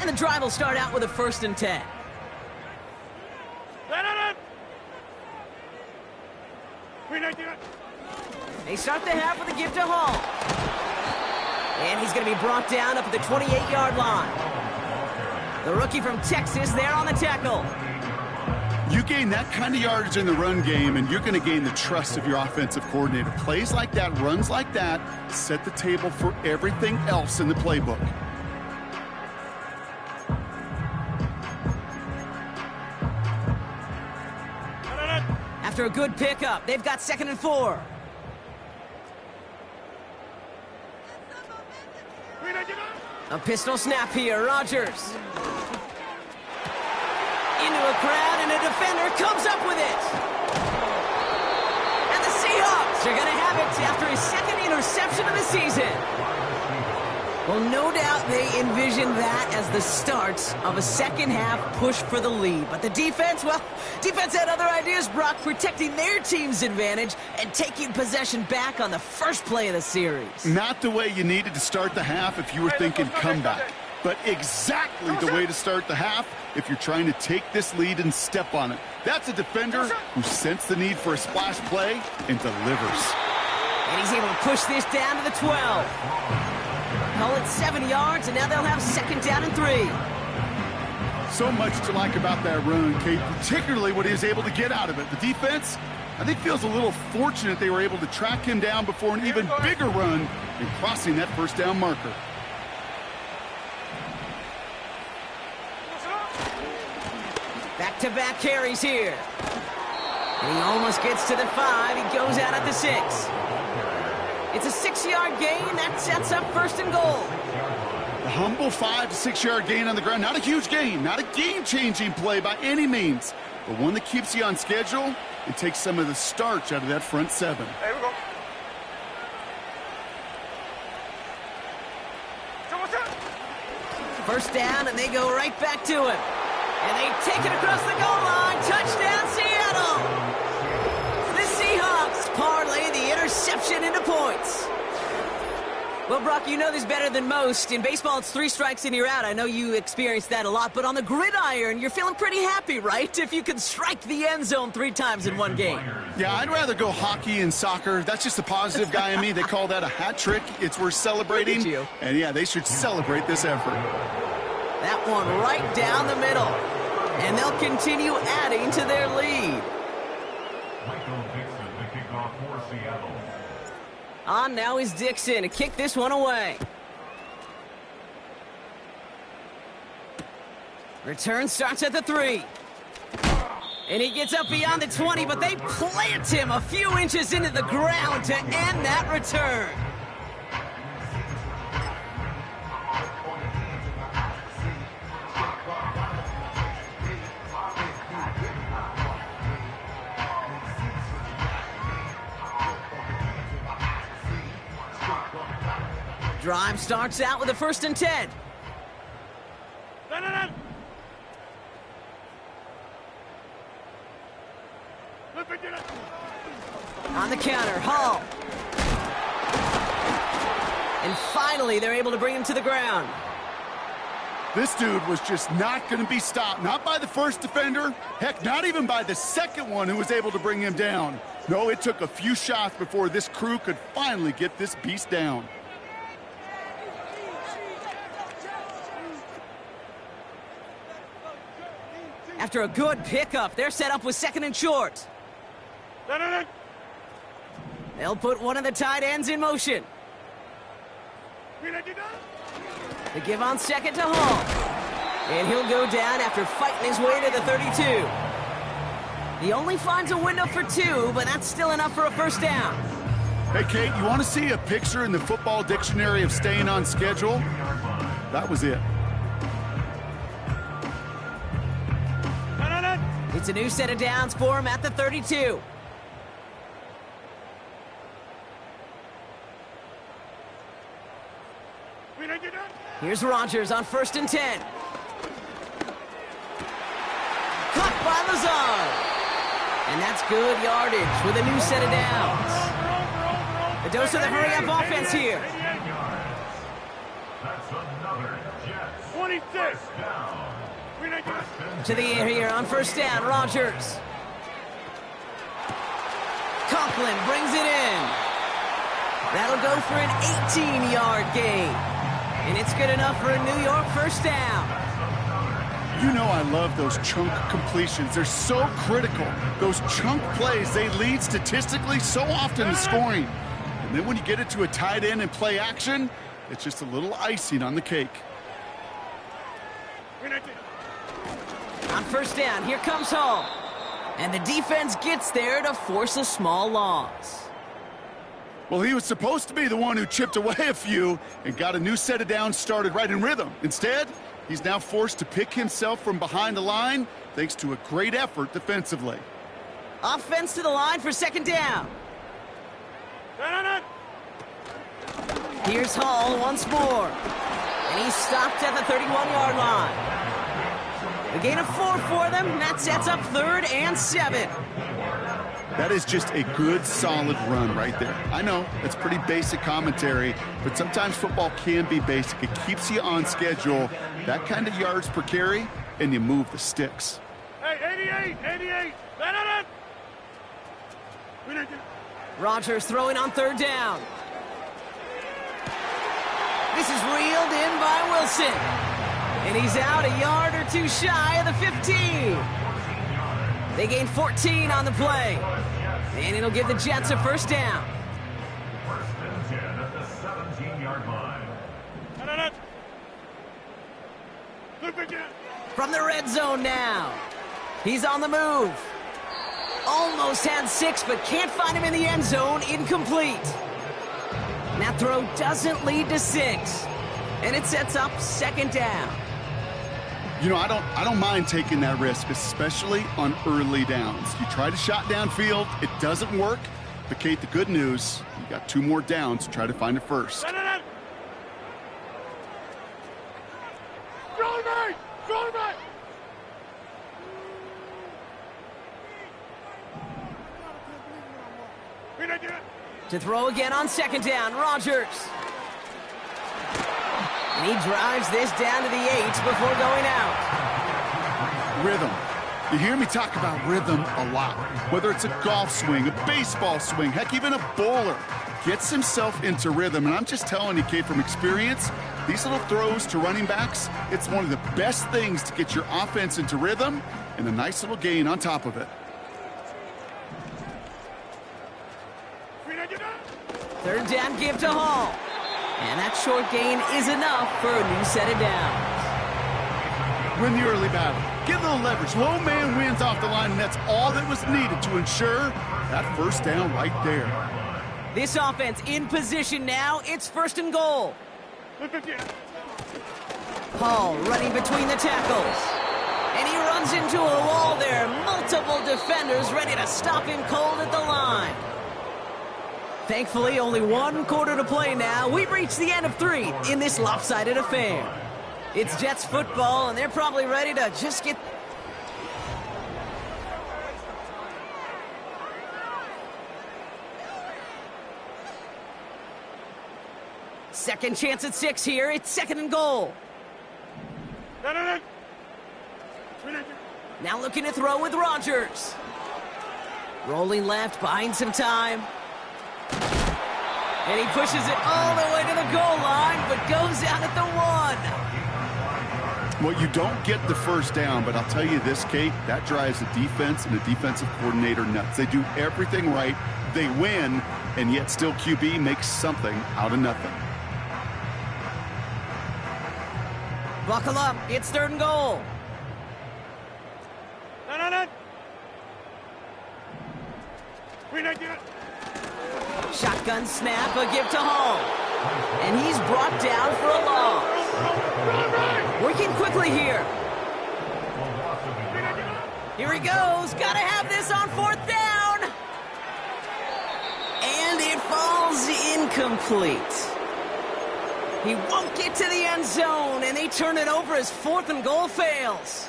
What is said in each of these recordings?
And the drive will start out with a 1st and 10. They start the half with a give to Hall. And he's going to be brought down up at the 28-yard line. The rookie from Texas there on the tackle. You gain that kind of yardage in the run game, and you're going to gain the trust of your offensive coordinator. Plays like that, runs like that, set the table for everything else in the playbook. After a good pickup, they've got 2nd and 4. A pistol snap here, Rodgers. Into a crowd, and a defender comes up with it. And the Seahawks are going to have it after his 2nd interception of the season. Well, no doubt they envisioned that as the start of a second-half push for the lead. But the defense, well, defense had other ideas, Brock, protecting their team's advantage and taking possession back on the first play of the series. Not the way you needed to start the half if you were thinking comeback, but exactly the way to start the half if you're trying to take this lead and step on it. That's a defender who sensed the need for a splash play and delivers. And he's able to push this down to the 12. Call it 7 yards, and now they'll have 2nd down and 3. So much to like about that run, Kate, particularly what he was able to get out of it. The defense, I think, feels a little fortunate they were able to track him down before an even bigger run and crossing that 1st down marker. Back-to-back carries here. And he almost gets to the 5. He goes out at the 6. It's a 6-yard gain. That sets up 1st and goal. A humble 5 to 6 yard gain on the ground. Not a huge gain, not a game-changing play by any means, but one that keeps you on schedule and takes some of the starch out of that front 7. There we go. 1st down, and they go right back to him. And they take it across the goal line. Touchdown, Seattle! The Seahawks parlay the interception into points. Well, Brock, you know this better than most. In baseball, it's 3 strikes and you're out. I know you experienced that a lot. But on the gridiron, you're feeling pretty happy, right? If you can strike the end zone 3 times in one game. Yeah, I'd rather go hockey and soccer. That's just the positive guy in me. They call that a hat trick. It's worth celebrating. And, yeah, they should celebrate this effort. That one right down the middle. And they'll continue adding to their lead. On now is Dixon to kick this one away. Return starts at the 3. And he gets up beyond the 20, but they plant him a few inches into the ground to end that return. Drive starts out with a 1st and 10. On the counter, Hall. And finally, they're able to bring him to the ground. This dude was just not going to be stopped. Not by the first defender. Heck, not even by the second one who was able to bring him down. No, it took a few shots before this crew could finally get this beast down. After a good pickup, they're set up with 2nd and short. They'll put one of the tight ends in motion. The give on 2nd to Hall. And he'll go down after fighting his way to the 32. He only finds a window for 2, but that's still enough for a 1st down. Hey, Kate, you want to see a picture in the football dictionary of staying on schedule? That was it. It's a new set of downs for him at the 32. Here's Rodgers on 1st and 10. Caught by Lazard. And that's good yardage with a new set of downs. A dose of the hurry-up offense here. That's another Jets. 26. To the air here on first down, Rodgers. Conklin brings it in. That'll go for an 18-yard gain. And it's good enough for a New York first down. You know I love those chunk completions. They're so critical. Those chunk plays, they lead statistically so often to scoring. And then when you get it to a tight end and play action, it's just a little icing on the cake. On first down, here comes Hall. And the defense gets there to force a small loss. Well, he was supposed to be the one who chipped away a few and got a new set of downs started right in rhythm. Instead, he's now forced to pick himself from behind the line thanks to a great effort defensively. Offense to the line for second down. Here's Hall once more. And he's stopped at the 31-yard line. A gain of 4 for them, and that sets up 3rd and 7. That is just a good, solid run right there. I know, it's pretty basic commentary, but sometimes football can be basic. It keeps you on schedule, that kind of yards per carry, and you move the sticks. Hey, 88. Rodgers throwing on 3rd down. This is reeled in by Wilson. And he's out a yard or two shy of the 15. They gain 14 on the play. And it'll give the Jets a first down. First and 10 at the 17-yard line. From the red zone now. He's on the move. Almost had 6, but can't find him in the end zone. Incomplete. That throw doesn't lead to 6. And it sets up second down. You know, I don't mind taking that risk, especially on early downs. You try to shot downfield, it doesn't work. But, Kate, the good news, you got 2 more downs to try to find a first. To throw again on second down, Rodgers. And he drives this down to the 8 before going out. Rhythm. You hear me talk about rhythm a lot. Whether it's a golf swing, a baseball swing, heck, even a bowler gets himself into rhythm. And I'm just telling you, Kate, from experience, these little throws to running backs, it's one of the best things to get your offense into rhythm and a nice little gain on top of it. 3rd down give to Hall. And that short gain is enough for a new set of downs. Win the early battle. Get a little leverage. Low man wins off the line, and that's all that was needed to ensure that first down right there. This offense in position now. It's 1st and goal. Hall running between the tackles. And he runs into a wall there. Multiple defenders ready to stop him cold at the line. Thankfully, only 1 quarter to play now. We've reached the end of 3 in this lopsided affair. It's Jets football, and they're probably ready to just get... Second chance at 6 here. It's 2nd and goal. Now looking to throw with Rodgers. Rolling left, buying some time. And he pushes it all the way to the goal line, but goes out at the 1. Well, you don't get the first down, but I'll tell you this, Kate, that drives the defense and the defensive coordinator nuts. They do everything right, they win, and yet still QB makes something out of nothing. Buckle up, it's 3rd and goal. Shotgun snap, a give to Hall. And he's brought down for a loss. Working quickly here. Here he goes. Gotta have this on 4th down. And it falls incomplete. He won't get to the end zone, and they turn it over as 4th and goal fails.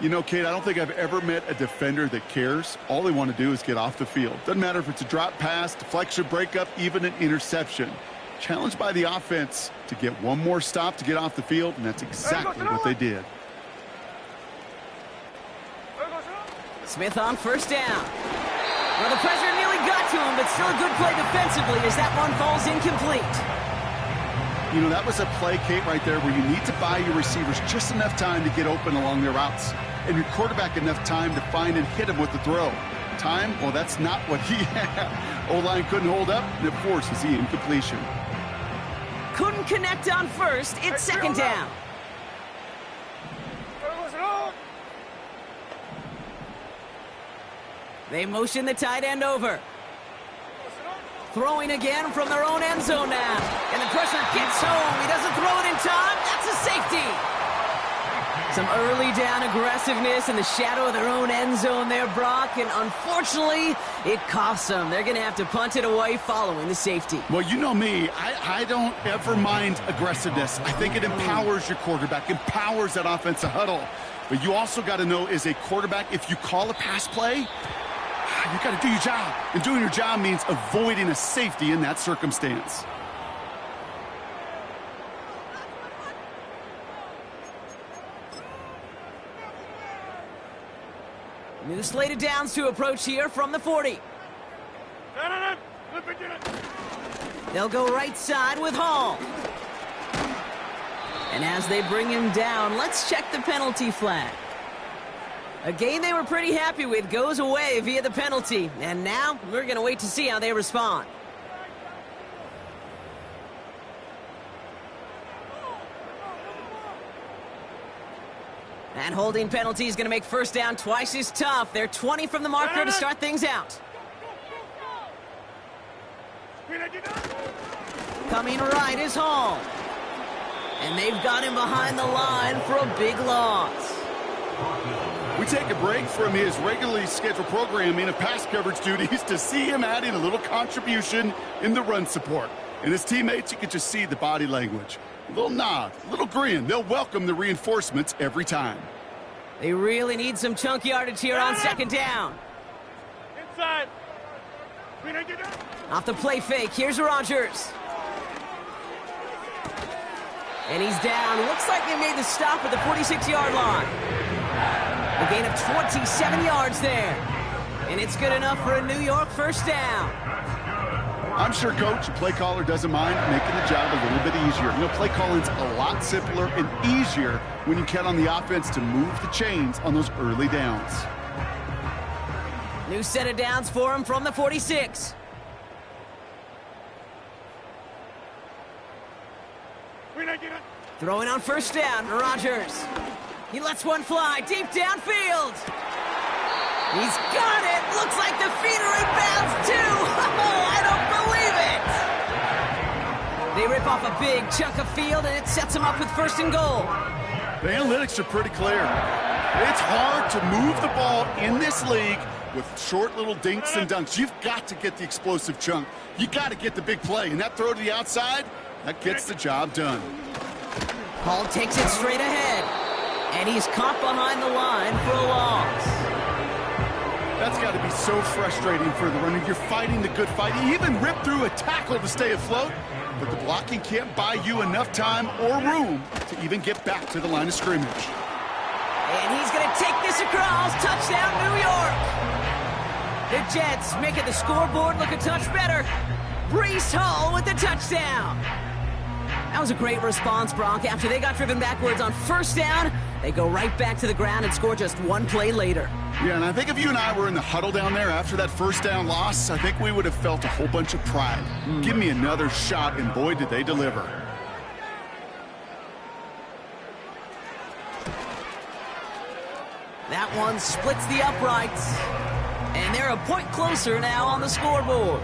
You know, Kate, I don't think I've ever met a defender that cares. All they want to do is get off the field. Doesn't matter if it's a drop pass, deflection, breakup, even an interception. challenged by the offense to get one more stop to get off the field, and that's exactly what they did. Smith on first down. Well, the pressure nearly got to him, but still a good play defensively as that one falls incomplete. You know, that was a play, Kate, right there where you need to buy your receivers just enough time to get open along their routes, and your quarterback enough time to find and hit him with the throw. Time? Well, that's not what he had. O-line couldn't hold up, and it forces the incompletion. Couldn't connect on first. It's second down. They motion the tight end over. Throwing again from their own end zone now. And the pressure gets home. He doesn't throw it in time. That's a safety. Some early down aggressiveness in the shadow of their own end zone there, Brock. And unfortunately, it costs them. They're going to have to punt it away following the safety. Well, you know me. I don't ever mind aggressiveness. I think it empowers your quarterback, empowers that offensive huddle. But you also got to know, as a quarterback, if you call a pass play, you got to do your job. And doing your job means avoiding a safety in that circumstance. New slated downs to approach here from the 40. They'll go right side with Hall. And as they bring him down, let's check the penalty flag. A game they were pretty happy with goes away via the penalty. And now we're going to wait to see how they respond. And holding penalty is going to make first down twice as tough. They're 20 from the marker to start things out. Coming right is Hall. And they've got him behind the line for a big loss. We take a break from his regularly scheduled programming of pass coverage duties to see him adding a little contribution in the run support. And his teammates, you can just see the body language. A little nod, a little grin. They'll welcome the reinforcements every time. They really need some chunk yardage here on second down. Inside. Off the play fake, here's Rodgers. And he's down. Looks like they made the stop at the 46-yard line. A gain of 27 yards there. And it's good enough for a New York first down. I'm sure, Coach, the play caller doesn't mind making the job a little bit easier. You know, play calling's a lot simpler and easier when you count on the offense to move the chains on those early downs. New set of downs for him from the 46. Throwing on first down, Rodgers. He lets one fly deep downfield. He's got it. Looks like the feet are in bounds, too. Oh, I don't believe it. They rip off a big chunk of field, and it sets them up with first and goal. The analytics are pretty clear. It's hard to move the ball in this league with short little dinks and dunks. You've got to get the explosive chunk. You got to get the big play, and that throw to the outside, that gets the job done. Hall takes it straight ahead, and he's caught behind the line for a loss. That's got to be so frustrating for the runner. You're fighting the good fight. You even rip through a tackle to stay afloat, but the blocking can't buy you enough time or room to even get back to the line of scrimmage. And he's going to take this across. Touchdown, New York. The Jets making the scoreboard look a touch better. Breece Hall with the touchdown. That was a great response, Brock. After they got driven backwards on first down, they go right back to the ground and score just one play later. Yeah, and I think if you and I were in the huddle down there after that first down loss, I think we would have felt a whole bunch of pride. Give me another shot, and boy, did they deliver. That one splits the uprights. And they're a point closer now on the scoreboard.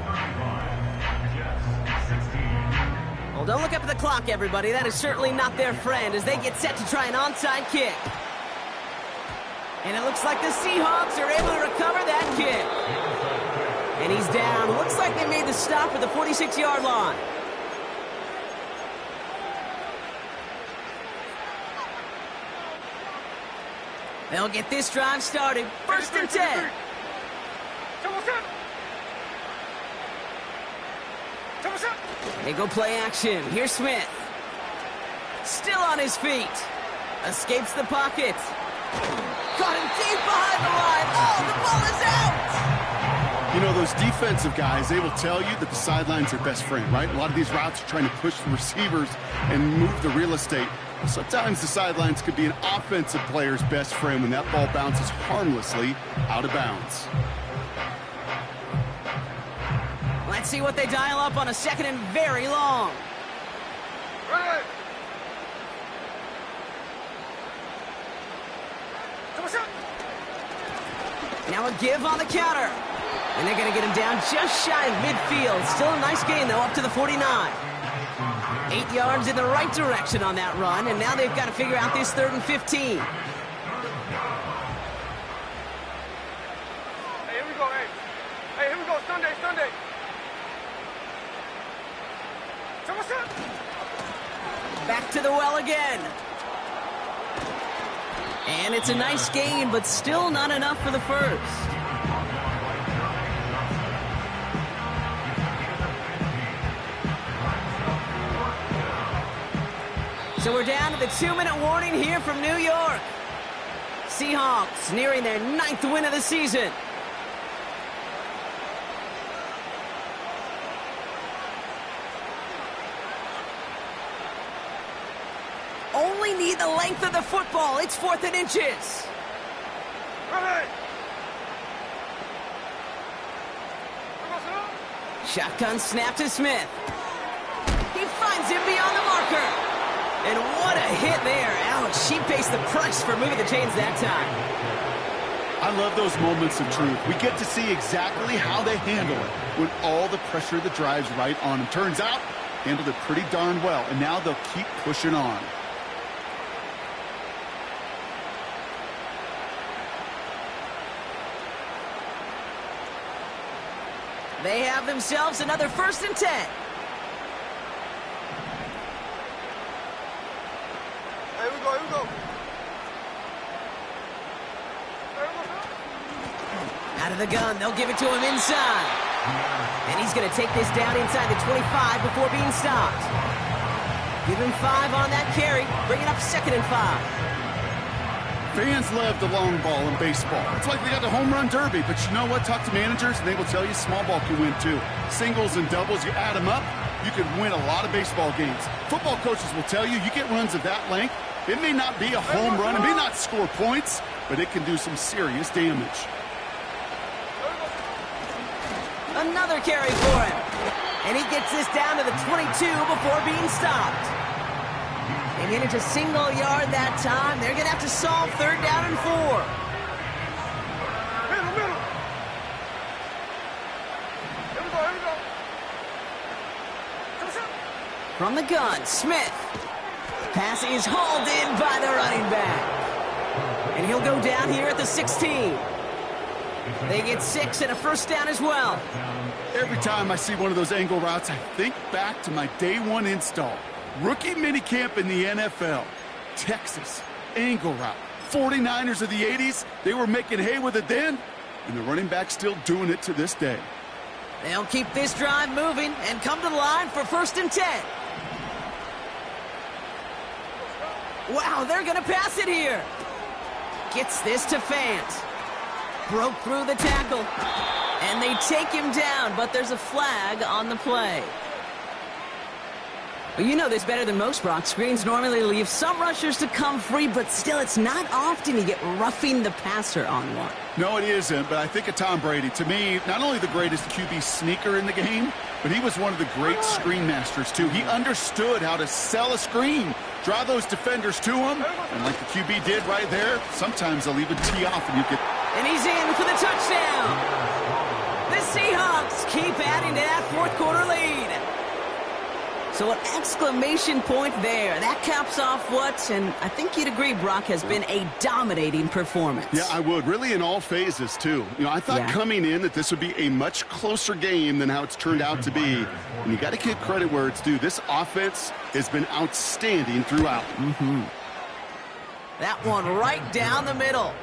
Well, don't look up at the clock, everybody. That is certainly not their friend as they get set to try an onside kick. And it looks like the Seahawks are able to recover that kick. And he's down. Looks like they made the stop at the 46-yard line. They'll get this drive started. First and 10. They go play action. Here's Smith. Still on his feet. Escapes the pocket. Got him deep behind the line. Oh, the ball is out! You know, those defensive guys, they will tell you that the sideline's their best friend, right? A lot of these routes are trying to push the receivers and move the real estate. Sometimes the sidelines could be an offensive player's best friend when that ball bounces harmlessly out of bounds. Let's see what they dial up on a second and very long. Right. Now a give on the counter. And they're going to get him down just shy of midfield. Still a nice gain, though, up to the 49. 8 yards in the right direction on that run, and now they've got to figure out this 3rd and 15. Hey, here we go, hey. Hey, here we go, Sunday. So what's up? Back to the well again. And it's a nice gain, but still not enough for the first. So we're down to the 2-minute warning here from New York. Seahawks nearing their 9th win of the season. Only need the length of the football. It's 4th and inches. Right. Shotgun snap to Smith. He finds him beyond the marker. And what a hit there. Ouch, she pays the price for moving the chains that time. I love those moments of truth. We get to see exactly how they handle it when all the pressure that drives right on them. Turns out, handled it pretty darn well. And now they'll keep pushing on. They have themselves another 1st and 10. Here we go. Out of the gun, they'll give it to him inside. And he's going to take this down inside the 25 before being stopped. Give him 5 on that carry, bring it up 2nd and 5. Fans love the long ball in baseball. It's like they got the home run derby, but you know what? Talk to managers, and they will tell you small ball can win too. Singles and doubles, you add them up, you can win a lot of baseball games. Football coaches will tell you, you get runs of that length, it may not be a home run, it may not score points, but it can do some serious damage. Another carry for him. And he gets this down to the 22 before being stopped. They get into single yard that time. They're going to have to solve 3rd down and 4. Middle. Here we go. From the gun, Smith. Pass is hauled in by the running back. And he'll go down here at the 16. They get 6 and a 1st down as well. Every time I see one of those angle routes, I think back to my day 1 install. Rookie minicamp in the NFL. Texas, angle route. 49ers of the 80s, they were making hay with it then, and the running back's still doing it to this day. They'll keep this drive moving and come to the line for 1st and 10. Wow, they're going to pass it here. Gets this to Fant. Broke through the tackle. And they take him down, but there's a flag on the play. Well, you know this better than most, Brock. Screens normally leave some rushers to come free, but still, it's not often you get roughing the passer on one. No, it isn't, but I think of Tom Brady. To me, not only the greatest QB sneaker in the game, but he was one of the great screen masters, too. He understood how to sell a screen, draw those defenders to him, and like the QB did right there, sometimes they'll even tee off and you get... And he's in for the touchdown. The Seahawks keep adding to that 4th quarter lead. So an exclamation point there. That caps off what, and I think you'd agree, Brock, has been a dominating performance. Yeah, I would. Really in all phases, too. You know, I thought coming in that this would be a much closer game than how it's turned out to be. And you got to give credit where it's due. This offense has been outstanding throughout. That one right down the middle.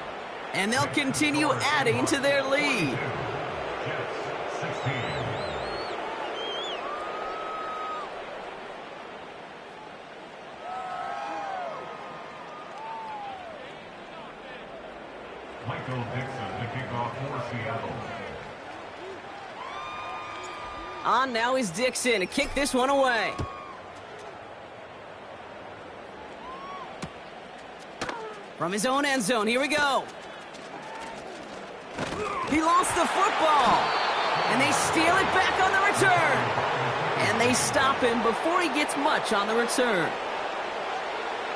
And they'll continue adding to their lead. Michael Dixon to kick off for Seattle. On now is Dixon to kick this one away. From his own end zone, here we go. He lost the football. And they steal it back on the return. And they stop him before he gets much on the return.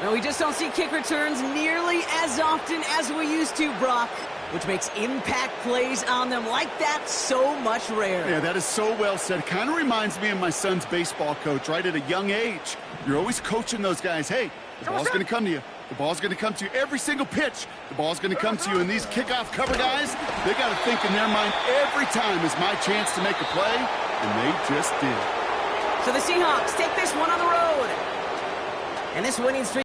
Now, we just don't see kick returns nearly as often as we used to, Brock, which makes impact plays on them like that so much rarer. Yeah, that is so well said. Kind of reminds me of my son's baseball coach, right? At a young age, you're always coaching those guys. Hey, the ball's going to come to you. The ball's going to come to you every single pitch. The ball's going to come to you. And these kickoff cover guys, they got to think in their mind every time is my chance to make a play, and they just did. So the Seahawks take this one on the road. And this winning streak